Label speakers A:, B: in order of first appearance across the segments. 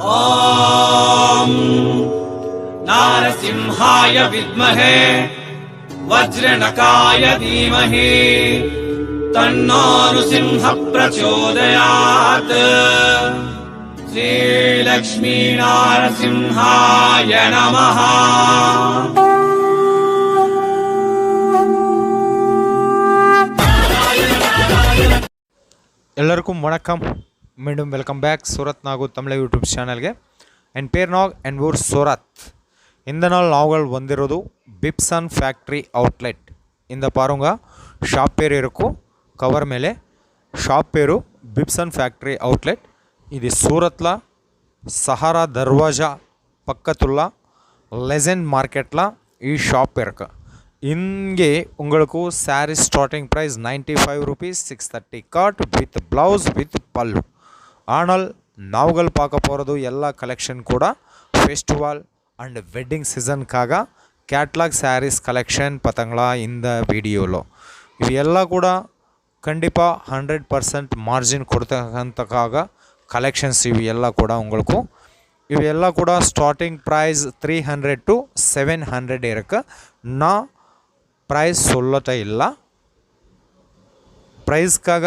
A: ॐ नारसिंहाय विद्महे वज्रनकाय धीमहि तन्नो नृसिंहः प्रचोदयात्। श्रीलक्ष्मी नारसिंहाय नमः।
B: ಎಲ್ಲರಿಗೂ ವಣಕಂ. மீண்டும் welcome back Surat Nagu Tamil YouTube சேனல்ಗೆ. என் பேர் நாக் என் ஊர் சூரத். இந்த நாள் நாவல் வந்திರೋದು பிப்சன் ಫ್ಯಾಕ್ಟರಿ ಔಟ್ಲೆಟ್. இந்த பாருங்க ஷாப் பேர் இருக்கும் கவர் மேலே. ஷாப் பேரு பிப்சன் ಫ್ಯಾಕ್ಟರಿ ಔಟ್ಲೆಟ್. இது சூரத்ல சஹாரா தர்வாஜா பக்கத்துள்ள லெஜெண்ட் மார்க்கெட்ல ಈ ஷாப் இருக்கு. இங்கே உங்களுக்கு sari starting price 95 rupees 630 cut with blouse with பல்லு. ஆனால் நாவுகள் பார்க்க போகிறது எல்லா கலெக்ஷன் கூட ஃபெஸ்டிவல் அண்ட் வெட்டிங் சீசன்காக கேட்லாக் சாரீஸ் கலெக்ஷன் பார்த்தங்களா இந்த வீடியோவில். ಇವು ಎಲ್ಲ ಕೂಡ கண்டிப்பாக 100% மார்ஜின் கொடுத்தக்காக கலெக்ஷன்ஸ். ಇವು ಎಲ್ಲ ಕೂಡ உங்களுக்கு ಇವು ಎಲ್ಲ ಕೂಡ ஸ்டார்டிங் ப்ரைஸ் 300 to 700 இருக்கு. நான் ப்ரைஸ் சொல்லட்ட இல்லை. ப்ரைஸ்க்காக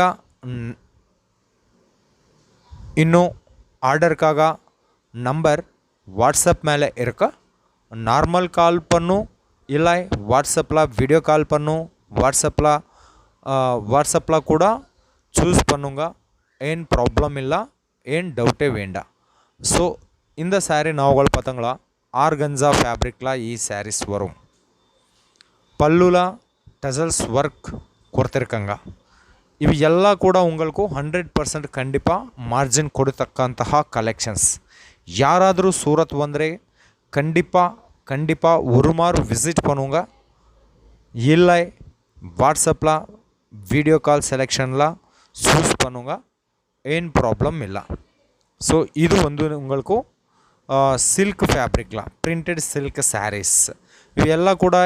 B: இன்னும் ஆர்டருக்காக நம்பர் வாட்ஸ்அப் மேலே இருக்கு. நார்மல் கால் பண்ணும் இல்லை வாட்ஸ்அப்பில் வீடியோ கால் பண்ணும். வாட்ஸ்அப்பில் கூட சூஸ் பண்ணுங்க. ಏನು ಪ್ರಾಬ್ಲಮ್ ಇಲ್ಲ, ಏನು ಡೌಟೇ ಬೇಡ. ஸோ இந்த சாரீ நாவுகள் பார்த்தங்களா ஆர்கன்ஸா ஃபேப்ரிக்கில் ಈ சாரீஸ் வரும். பல்லுல டசல்ஸ் ஒர்க் கொடுத்துருக்காங்க. ಇವು ಎಲ್ಲ ಕೂಡ உங்களுக்கு 100% கண்டிப்பாக மார்ஜின் கொடுத்தಕ್ಕಂತಹ கலெக்ஷன்ஸ். யாராದರೂ சூரத் வந்தே கண்டிப்பாக ஒரு மாறு விசிட் பண்ணுங்க. இல்லை வாட்ஸ்அப்பில் வீடியோ கால் செலெக்ஷனில் சூஸ் பண்ணுங்க. ಏನು ಪ್ರಾಬ್ಲಮ್ ಇಲ್ಲ. ஸோ இது வந்து உங்களுக்கு சில்க் ஃபேப்ரிக்கில் பிரிண்டட் சில்க் சாரீஸ். இವು ಎಲ್ಲ கூட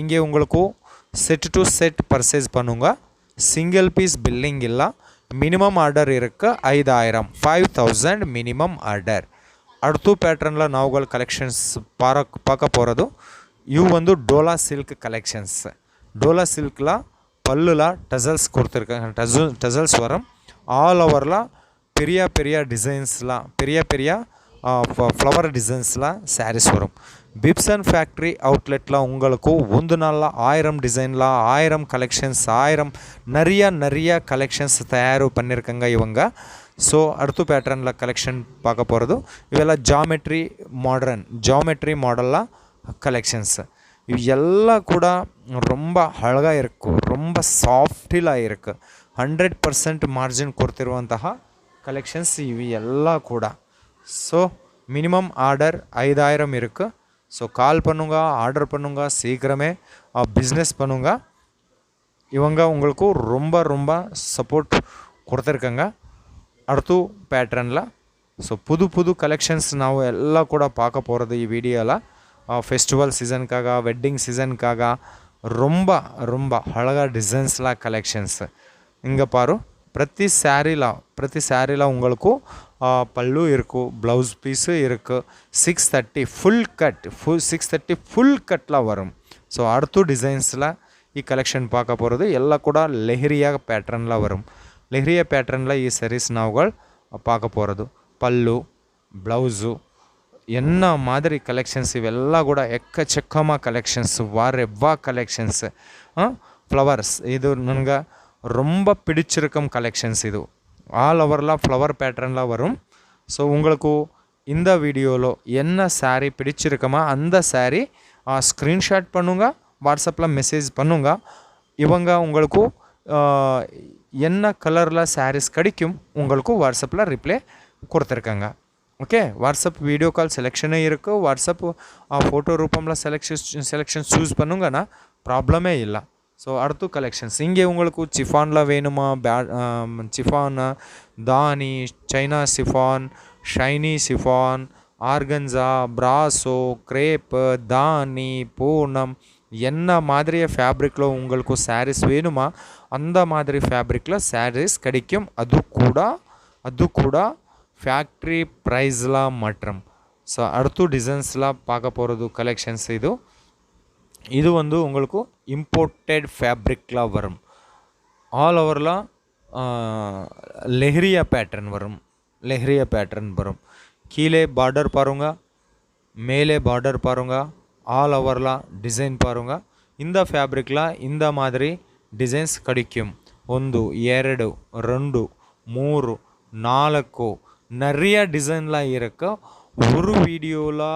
B: இங்கே உங்களுக்கு செட் டு செட் பர்ச்சேஸ் பண்ணுங்க. சிங்கிள் பீஸ் பில்லிங் இல்லை. மினிமம் ஆர்டர் இருக்கு 5000 மினிமம் ஆர்டர். அடுத்த பேட்டர்னில் நாவுகள் கலெக்ஷன்ஸ் பார்க்க போகிறது. இವು வந்து டோலா சில்க் கலெக்ஷன்ஸ். டோலா சில்கில் பல்லுல டசல்ஸ் கொடுத்துருக்காங்க. டசல்ஸ் வரும். ஆல் ஓவரில் பெரிய டிசைன்ஸ்லாம் பெரிய ஃப்ளவர் டிசைன்ஸ்லாம் சாரீஸ் வரும். பிப்சன் ஃபேக்ட்ரி அவுட்லெட்டில் உங்களுக்கு ಒಂದು நாளில் 1000 டிசைனில் 1000 கலெக்ஷன்ஸ் 1000 நிறைய கலெக்ஷன்ஸ் தயார் பண்ணியிருக்காங்க இவங்க. ஸோ அடுத்த பேட்டர்னில் கலெக்ஷன் பார்க்க போகிறது. இವೆಲ್ಲ ஜாமெட்ரி மாடலில் கலெக்ஷன்ஸ். இவு எல்லாம் கூட ரொம்ப அழகாக இருக்கும். ரொம்ப சாஃப்டில் இருக்குது. 100% மார்ஜின் கொடுத்திರುವಂತಹ கலெக்ஷன்ஸ் இவு எல்லாம் கூட. ஸோ மினிமம் ஆர்டர் 5000 இருக்குது. ஸோ கால் பண்ணுங்க, ஆர்டர் பண்ணுங்க, சீக்கிரமே பிஸ்னஸ் பண்ணுங்க. இவங்க உங்களுக்கு ரொம்ப சப்போர்ட் கொடுத்துருக்காங்க. அடுத்த பேட்டர்னில் ஸோ புது கலெக்ஷன்ஸ் ನಾವು ಎಲ್ಲ ಕೂಡ பார்க்க போகிறது ಈ ವಿಡಿಯೋல. ஃபெஸ்டிவல் சீசனுக்காக வெட்டிங் சீசனுக்காக ரொம்ப அழகாக டிசைன்ஸ்லாம் கலெக்ஷன்ஸ். இங்கே பாரு ಪ್ರತಿ ಸ್ಯಾರಿಲ உங்களுக்கு பல்லு இருக்கும், ப்ளவுஸ் பீஸு இருக்குது. 630 ஃபுல் கட்டில் வரும். ஸோ அடுத்த டிசைன்ஸில் ಈ கலெக்ஷன் பார்க்க போகிறது ಎಲ್ಲ ಕೂಡ ಲೆಹರಿಯ ಪ್ಯಾಟ್ರನ್ல வரும். ಲೆಹರಿಯ ಪ್ಯಾಟ್ರನ್ல ಈ sarees நாவுகள் பார்க்க போகிறது. பல்லு ப்ளவுஸு என்ன மாதிரி கலெக்ஷன்ஸ் இವೆಲ್ಲ கூட எக்கச்சக்கமாக கலெக்ஷன்ஸ் வாரெவ்வா கலெக்ஷன்ஸ். ஃப்ளவர்ஸ் இது ನನಗೆ ரொம்ப பிடிச்சிருக்கும் கலெக்ஷன்ஸ். இது ஆல் ஓவரில் ஃப்ளவர் பேட்டர்னில் வரும். ஸோ உங்களுக்கு இந்த வீடியோவில் என்ன சாரீ பிடிச்சிருக்குமா அந்த சாரீ ஸ்க்ரீன்ஷாட் பண்ணுங்க, வாட்ஸ்அப்பில் மெசேஜ் பண்ணுங்க. இவங்க உங்களுக்கு என்ன கலரில் சாரீஸ் கிடைக்கும் உங்களுக்கு வாட்ஸ்அப்பில் ரிப்ளை கொடுத்துருக்காங்க. ஓகே, வாட்ஸ்அப் வீடியோ கால் செலெக்ஷனே இருக்குது. வாட்ஸ்அப் ஃபோட்டோ ரூபமில் செலெக்ஷன் சூஸ் பண்ணுங்கன்னா ப்ராப்ளமே இல்லை. ஸோ அடுத்த கலெக்ஷன்ஸ் இங்கே உங்களுக்கு சிஃபானில் வேணுமா, சிஃபான், தானி, China chiffon, shiny chiffon, organza, brasso, crepe, தானி, பூனம் என்ன மாதிரியே ஃபேப்ரிக்கில் உங்களுக்கு சாரீஸ் வேணுமா அந்த மாதிரி ஃபேப்ரிக்கில் சாரீஸ் கிடைக்கும். அது கூட ஃபேக்ட்ரி ப்ரைஸில் மற்றும் ஸோ அடுத்து டிசைன்ஸ்லாம் பார்க்க போகிறது கலெக்ஷன்ஸ் இது வந்து உங்களுக்கு இம்போர்ட்டட் ஃபேப்ரிக்கில் வரும். ஆல் ஓவரில் லெஹரியா பேட்டர்ன் வரும். கீழே பார்டர் பாருங்க, மேலே பார்டர் பாருங்க, ஆல் ஓவரில் டிசைன் பாருங்க. இந்த ஃபேப்ரிக்கில் இந்த மாதிரி டிசைನ್ಸ್ கிடைக்கும். 1 2 2 3 4 நிறைய டிசைன்லாம் இருக்கு. ஒரு வீடியோவில்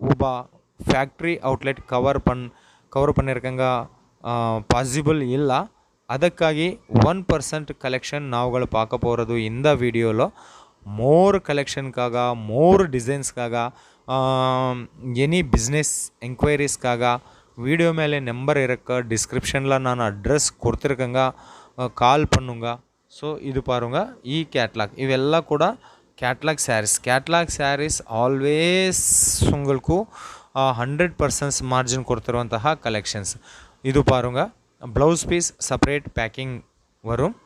B: ஒಬ್ಬ ಫ್ಯಾಕ್ಟ್ರಿ ಔಟ್ಲೆಟ್ ಕವರ್ பண்ணியிருக்காங்க ಪಾಸಿಬಲ್ ಇಲ್ಲ. ಅದಕ್ಕಾಗಿ 1% ಕಲೆಕ್ಷನ್ ನಾವುಗಳು பார்க்க போகிறது இந்த வீடியோவில். மோர் கலெக்ஷனுக்காக, மோர் டிசைன்ஸ்க்காக, எனி பிஸ்னஸ் என்கொயரிஸ்க்காக வீடியோ மேலே நம்பர் இருக்கு, டிஸ்கிரிப்ஷனில் நான் அட்ரஸ் கொடுத்துருக்கேங்க, கால் பண்ணுங்க. ஸோ இது பாருங்கள், ಈ கேட்லாக் இவெல்லாம் கூட கேட்லாக் ಸ್ಯಾರೀಸ್ ಆಲ್ವೇಸ್ உங்களுக்கு 100% ಮಾರ್ಜಿನ್ ಕೊಡ್ತಿರುವಂತಹ ಕಲೆಕ್ಷನ್ಸ್. ಇದು ಪಾರುಂಗ ಬ್ಲೌಸ್ ಪೀಸ್ ಸಪ್ರೇಟ್ ಪ್ಯಾಕಿಂಗ್ ವரும்,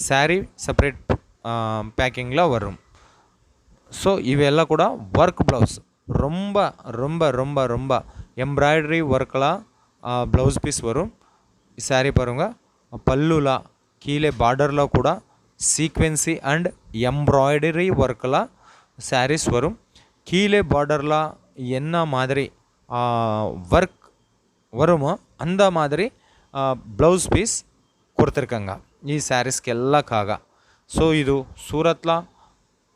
B: ಸ್ಯಾರಿ ಸಪ್ರೇಟ್ ಪ್ಯಾಕಿಂಗ್ல வரும். ஸோ இವೆಲ್ಲ கூட ஒர்க் ப்ளவுஸ், ரொம்ப ரொம்ப ரொம்ப ரொம்ப எம்ப்ராய்டரி ஒர்க்கெலாம் ப்ளவுஸ் பீஸ் வரும். சாரி பாருங்க, பல்லுலா கீழே பார்டரில் கூட சீக்வென்சி அண்ட் எம்ப்ராய்டரி ஒர்க்கெலாம் சாரீஸ் வரும். கீழே பார்டரில் என்ன மாதிரி ஒர்க் வருமோ அந்த மாதிரி ப்ளவுஸ் பீஸ் கொடுத்துருக்காங்க ಈ ಸ್ಯಾರೀಸ್ಗೆಲ್ಲಕ್ಕಾಗ. ಸೊ ಇದು ಸೂರತ್ಲ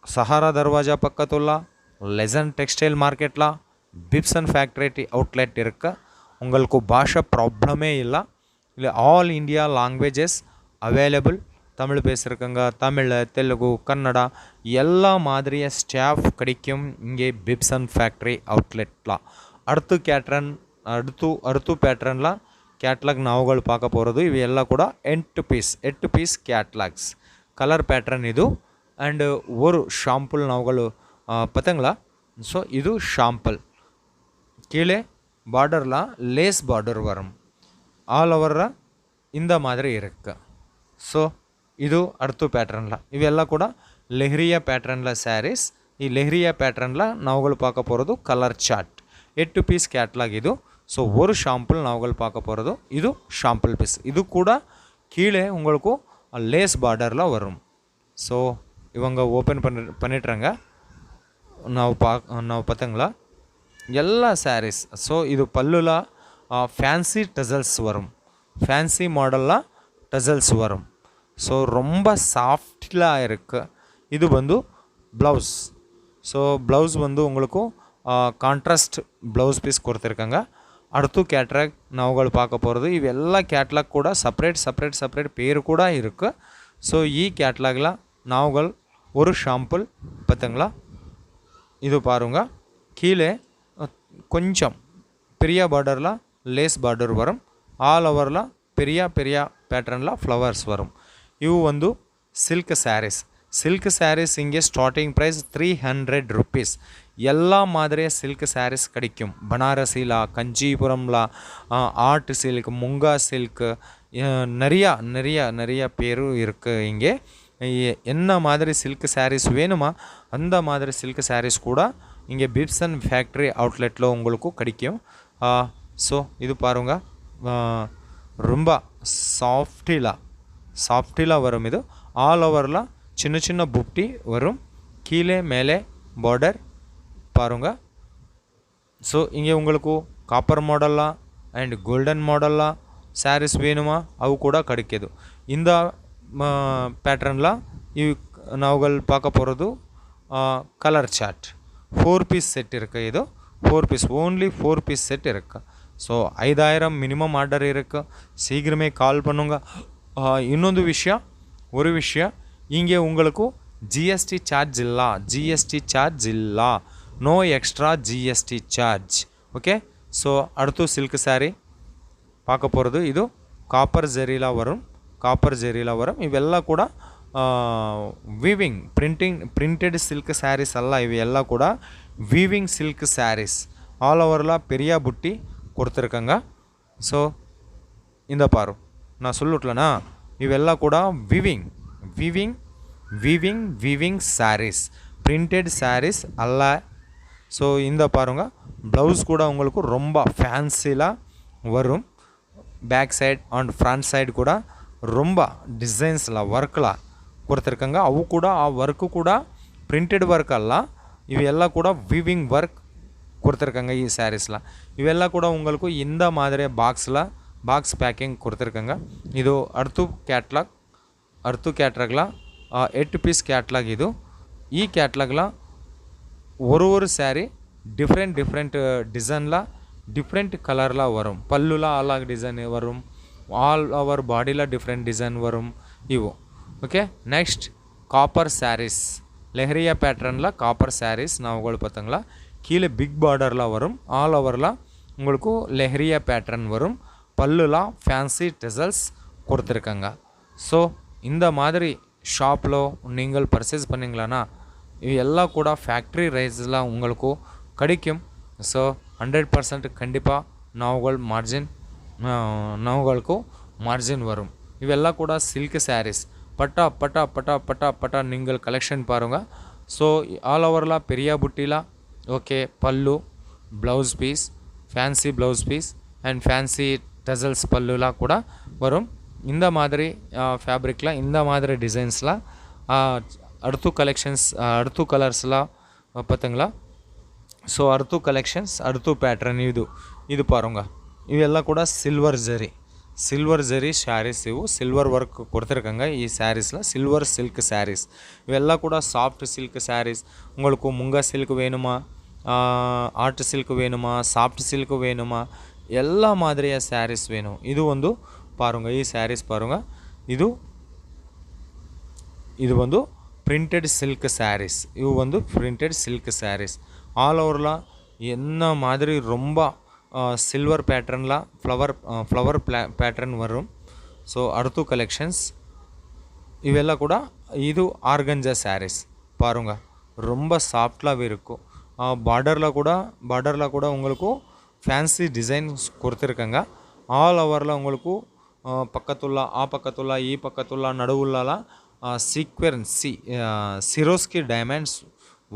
B: ಸಹಾರಾ ದರ್ವಾಜಾ ಪಕ್ಕತುಲ್ಲ லெசன் டெக்ஸ்டைல் மார்க்கெட்டில் பிப்சன் ஃபேக்ட்ரி அவுட்லெட் இருக்குது. உங்களுக்கு பாஷை ப்ராப்ளமே இல்லை. All India languages available. Tamil பேசுகிறவங்க தமிழ், தெலுங்கு, கன்னடா எல்லா மாதிரிய ஸ்டாஃப் கிடைக்கும் இங்கே பிப்சன் ஃபேக்ட்ரி அவுட்லெட்டில். அடுத்து பேட்டர்னில் கேட்லாக் நாவுகள் பார்க்க போகிறது. இவை எல்லாம் கூட 8 பீஸ் கேட்லாக்ஸ் கலர் பேட்டர்ன் இது. அண்டு ஒரு ஷாம்பிள் நாவுகள் பார்த்தீங்களா? ஸோ இது ஷாம்பிள். கீழே பார்டரில் லேஸ் பார்டர் வரும். ஆல் ஓவரில் இந்த மாதிரி இருக்குது. ஸோ ಇದು அடுத்த பேட்டர்னில் இವೆல்லாம் கூட லெஹரியா பேட்டர்னில் சாரீஸ். ಈ லெஹரியா பேட்டர்னில் நாவுகள் பார்க்க போகிறது கலர் சார்ட். 8 பீஸ் கேட்லாக் இது. ஸோ ஒரு ஷாம்பிள் நாவுகள் பார்க்க போகிறது. இது ஷாம்பிள் பீஸ். இது கூட கீழே உங்களுக்கு லேஸ் பார்டரில் வரும். ஸோ இவங்க ஓப்பன் பண்ணிட்டுறாங்க. ನಾವು பார்த்தீங்களா ಎಲ್ಲ ಸ್ಯಾರೀಸ್. ஸோ இது பல்லுல ஃபேன்சி டசல்ஸ் வரும், ஃபேன்சி மாடலில் டசல்ஸ் வரும். ஸோ ரொம்ப சாஃப்டில் இருக்குது. இது வந்து ப்ளவுஸ். ஸோ ப்ளவுஸ் வந்து உங்களுக்கு கான்ட்ராஸ்ட் ப்ளவுஸ் பீஸ் கொடுத்துருக்காங்க. அடுத்து கேட்லாக் நாவுகள் பார்க்க போகிறது. இವೆಲ್ಲ கேட்லாக் கூட செப்பரேட் பேர் கூட இருக்குது. ஸோ கேட்லாகில் நாவுகள் ஒரு ஷாம்பிள் பார்த்தீங்களா? இது பாருங்க, கீழே கொஞ்சம் பெரிய பார்டரில் லேஸ் பார்டர் வரும். ஆல் ஓவரில் பெரிய பேட்டர்னில் ஃப்ளவர்ஸ் வரும். ಇವು ಒಂದು ಸಿಲ್ಕ್ ಸ್ಯಾರೀಸ್ இங்கே ஸ்டார்டிங் ப்ரைஸ் 300 ருபீஸ். எல்லா மாதிரியே சில்க் சாரீஸ் கிடைக்கும். பனாரசியில், கஞ்சிபுரமில், ஆர்ட் சில்க், முங்கா சில்க்கு, நிறைய பேரும் இருக்குது இங்கே. என்ன மாதிரி சில்க் சாரீஸ் வேணுமா அந்த மாதிரி சில்க் சாரீஸ் கூட இங்கே பிப்சன் ஃபேக்ட்ரி அவுட்லெட்டில் உங்களுக்கு கிடைக்கும். ஸோ இது பாருங்கள், ரொம்ப சாஃப்டிலாக வரும். இது ஆல் ஓவரில் சின்ன புப்டி வரும். கீழே மேலே பார்டர் பாருங்க. ஸோ இங்கே உங்களுக்கு காப்பர் மாடல்லாம் அண்ட் கோல்டன் மாடல்லாம் சாரீஸ் வேணுமா அவு கூட கிடைக்கிது. இந்த பேட்டர்னில் இவ் நாவுகள் பார்க்க போகிறது கலர் சார்ட். 4 பீஸ் செட் இருக்குது. இது 4 பீஸ், ஓன்லி 4 பீஸ் செட் இருக்குது. ஸோ 5000 மினிமம் ஆர்டர் இருக்குது. சீக்கிரமே கால் பண்ணுங்க. இன்னொரு விஷயம் இங்கே உங்களுக்கு ஜிஎஸ்டி சார்ஜ் இல்லை. No extra GST charge. Okay. So அடுத்து சில்க் சாரீ பார்க்க போகிறது. இது காப்பர் ஜெரியில் வரும். ಇವೆಲ್ಲ ಕೂಡ ವೀವಿಂಗ್ ಪ್ರಿಂಟೆಡ್ ಸಿಲ್ಕ್ ಸ್ಯಾರೀಸ್ ಅಲ್ಲ, ಇವೆಲ್ಲ ಕೂಡ ವೀವಿಂಗ್ ಸಿಲ್ಕ್ ಸ್ಯಾರೀಸ್. ஆல் ஓவரில் பெரிய புட்டி கொடுத்துருக்காங்க. ஸோ இந்த பாரு நான் சொல்லிட்டேனா, இவெல்லாம் கூட weaving weaving saris, printed saris அல்ல. ஸோ இந்த பாருங்கள் ப்ளவுஸ் கூட உங்களுக்கு ரொம்ப ஃபேன்சிலாம் வரும். பேக் சைಡ್ அண்ட் ಫ್ರಂಟ್ ಸೈಡ್ ಕೂಡ ரொம்ப ಡಿಸೈನ್ಸ್ಲ ವರ್ಕ್ಲ ಕೊಡ್ತಿರ್ಕಂಗ. ಅವು ಕೂಡ ಆ ವರ್ಕು ಕೂಡ ಪ್ರಿಂಟೆಡ್ ವರ್ಕ್ ಅಲ್ಲ, ಇವೆಲ್ಲ ಕೂಡ ವಿವಿಂಗ್ ವರ್ಕ್ கொடுத்துருக்காங்க. ಈ ಸ್ಯಾರೀಸ್ಲ ಇವೆಲ್ಲ ಕೂಡ உங்களுக்கு இந்த மாதிரி பாக்ஸ் பேக்கிங் கொடுத்துருக்காங்க. ಇದು ಅರ್ತು ಕ್ಯಾಟ್ಲಾಗ್ಲ 8 ಪೀಸ್ ಕ್ಯಾಟ್ಲಾಗ್. ಇದು ಈ ಕ್ಯಾಟ್ಲಾಗ್ಲ ஒரு சாரீ டிஃப்ரெண்ட் டிசைனில் டிஃப்ரெண்ட் கலரில் வரும். பல்லுல அலग டிசைன் வரும், ஆல் ஓவர் பாடியில் டிஃப்ரெண்ட் டிசைன் வரும் இವು. Okay, next copper sarees, leheriya பேட்டர்னில் காப்பர் சாரீஸ் நாவுಗಳು பார்த்துங்களா. கீழே பிக் பார்டரில் வரும், ஆல் ஓவரில் உங்களுக்கு லெஹரியா பேட்டர்ன் வரும். பல்லுல ஃபேன்சி டெசல்ஸ் கொடுத்துருக்காங்க. ஸோ இந்த மாதிரி ஷாப்பில் நீங்கள் பர்ச்சேஸ் பண்ணிங்களான்னா இವೆல்லாம் ಕೂಡ ಫ್ಯಾಕ್ಟ್ರಿ ರೈಸ್ಲ உங்களுக்கு கிடைக்கும். ஸோ 100% கண்டிப்பாக நாவுகளுக்கு மார்ஜின் வரும். ಇವೆಲ್ಲ ಕೂಡ ಸಿಲ್ಕ್ ಸ್ಯಾರೀಸ್ ಪಟ நீங்கள் கலெக்ஷன் பாருங்கள். ஸோ ஆல் ஓவரில் பெரிய புட்டியில் okay pallu, blouse piece, fancy blouse piece and fancy tassels பல்லுலாம் கூட வரும். இந்த மாதிரி ஃபேப்ரிக்கில் இந்த மாதிரி டிசைன்ஸ்லாம் அடுத்து கலெக்ஷன்ஸ் அடுத்து கலர்ஸ்லாம் பார்த்துங்களா. ஸோ அடுத்து கலெக்ஷன்ஸ் அடுத்து ಪ್ಯಾಟ್ರನ್ ಇದು ಪಾರುಂಗ. ಇವೆಲ್ಲ ಕೂಡ ಸಿಲ್ವರ್ ಜರಿ ಸ್ಯಾರೀಸ್. ಇವು ಸಿಲ್ವರ್ ವರ್ಕ್ ಕೊಡ್ತಿರ್ಕಂಗ ಈ ಸ್ಯಾರೀಸ್ல ಸಿಲ್ವರ್ ಸಿಲ್ಕ್ ಸ್ಯಾರೀಸ್. ಇವೆಲ್ಲ ಕೂಡ ಸಾಫ್ಟ್ ಸಿಲ್ಕ್ ಸ್ಯಾರೀஸ். உங்களுக்கு ಮುಂಗ ಸಿಲ್ಕ್ வேணுமா, ஆர்ட் சில்க் வேணுமா, சாஃப்ட் சில்க் வேணுமா, எல்லா மாதிரிಯ ಸ್ಯಾರೀಸ್ வேணும். ಇದು ಒಂದು பாருங்க, ಈ ಸ್ಯಾರೀಸ್ பாருங்க. ಇದು ಒಂದು ಪ್ರಿಂಟೆಡ್ ಸಿಲ್ಕ್ ಸ್ಯಾರೀஸ். ಇವು ಒಂದು ಪ್ರಿಂಟೆಡ್ ಸಿಲ್ಕ್ ಸ್ಯಾರೀஸ். ஆல் ஓவரில் என்ன மாதிரி ரொம்ப சில்வர் பேட்டர்னில் ஃப்ளவர் பேட்டர்ன் வரும். ஸோ அடுத்து கலெக்ஷன்ஸ் இವೆಲ್ಲ கூட இது ஆர்கஞ்சா சாரீஸ் பாருங்க. ரொம்ப சாஃப்டாகவே இருக்கும். பார்டரில் கூட உங்களுக்கு ஃபேன்சி டிசைன்ஸ் கொடுத்துருக்காங்க. ஆல் ஓவரில் உங்களுக்கு பக்கத்துள்ள ಈ ಪಕ್ಕತುಲ್ಲ ನಡುವುಲ್ಲலாம் சீக்வென்சி சிரோஸ்கி டைமண்ட்ஸ்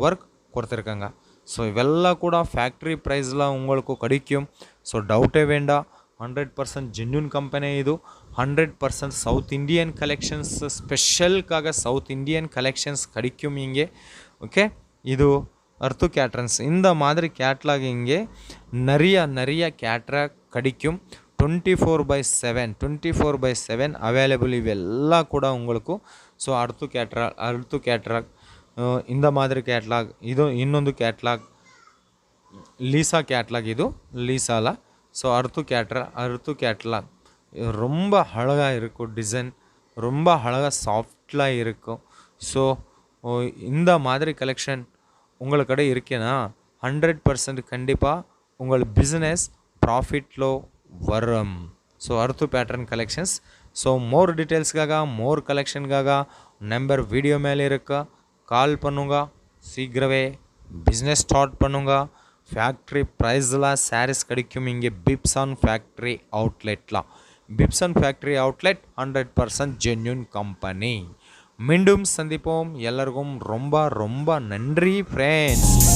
B: ஒர்க் கொடுத்துருக்காங்க. ஸோ இವೆಲ್ಲ கூட ಫ್ಯಾಕ್ಟ್ರಿ ಪ್ರೈಸ್ಲ உங்களுக்கு கிடைக்கும். ஸோ டவுட்டே வேண்டாம். 100% ஜென்யூன் கம்பெனி. இது 100% சவுத் இண்டியன் கலெக்ஷன்ஸ், ஸ்பெஷலுக்காக சவுத் இண்டியன் கலெக்ஷன்ஸ் கிடைக்கும் இங்கே. ஓகே, இது அர்த்து கேட்ரன்ஸ். இந்த மாதிரி கேட்லாக் இங்கே நிறைய கேட்லாக் கிடைக்கும். 24/7 அவைலபிள். ಇವೆಲ್ಲ ಕೂಡ உங்களுக்கு. ஸோ அடுத்து கேட்லாக் இந்த மாதிரி கேட்லாக். இது இன்னொன்று கேட்லாக் லீசா கேட்லாக். இது லீசால. ஸோ அடுத்து கேட்லாக் ரொம்ப அழகாக இருக்கும். டிசைன் ரொம்ப அழகாக சாஃப்டாக இருக்கும். ஸோ இந்த மாதிரி கலெக்ஷன் உங்களுக்கு கடை இருக்கேன்னா 100% கண்டிப்பாக உங்கள் பிஸ்னஸ் ப்ராஃபிட்டில் வரும். ஸோ அடுத்து பேட்டர்ன் கலெக்ஷன்ஸ். ஸோ மோர் டீட்டெயில்ஸ்க்காக மோர் கலெக்ஷனுக்காக நம்பர் வீடியோ மேலே இருக்க கால் பண்ணுங்க. சீக்கிரமே பிஸ்னஸ் ஸ்டார்ட் பண்ணுங்க. ஃபேக்ட்ரி ப்ரைஸில் சாரீஸ் கிடைக்கும் இங்கே பிப்சான் ஃபேக்ட்ரி அவுட்லெட்லாம். பிப்சான் ஃபேக்ட்ரி அவுட்லெட் 100% ஜென்யூன் கம்பெனி. மீண்டும் சந்திப்போம். எல்லாருக்கும் ரொம்ப நன்றி ஃப்ரெண்ட்ஸ்.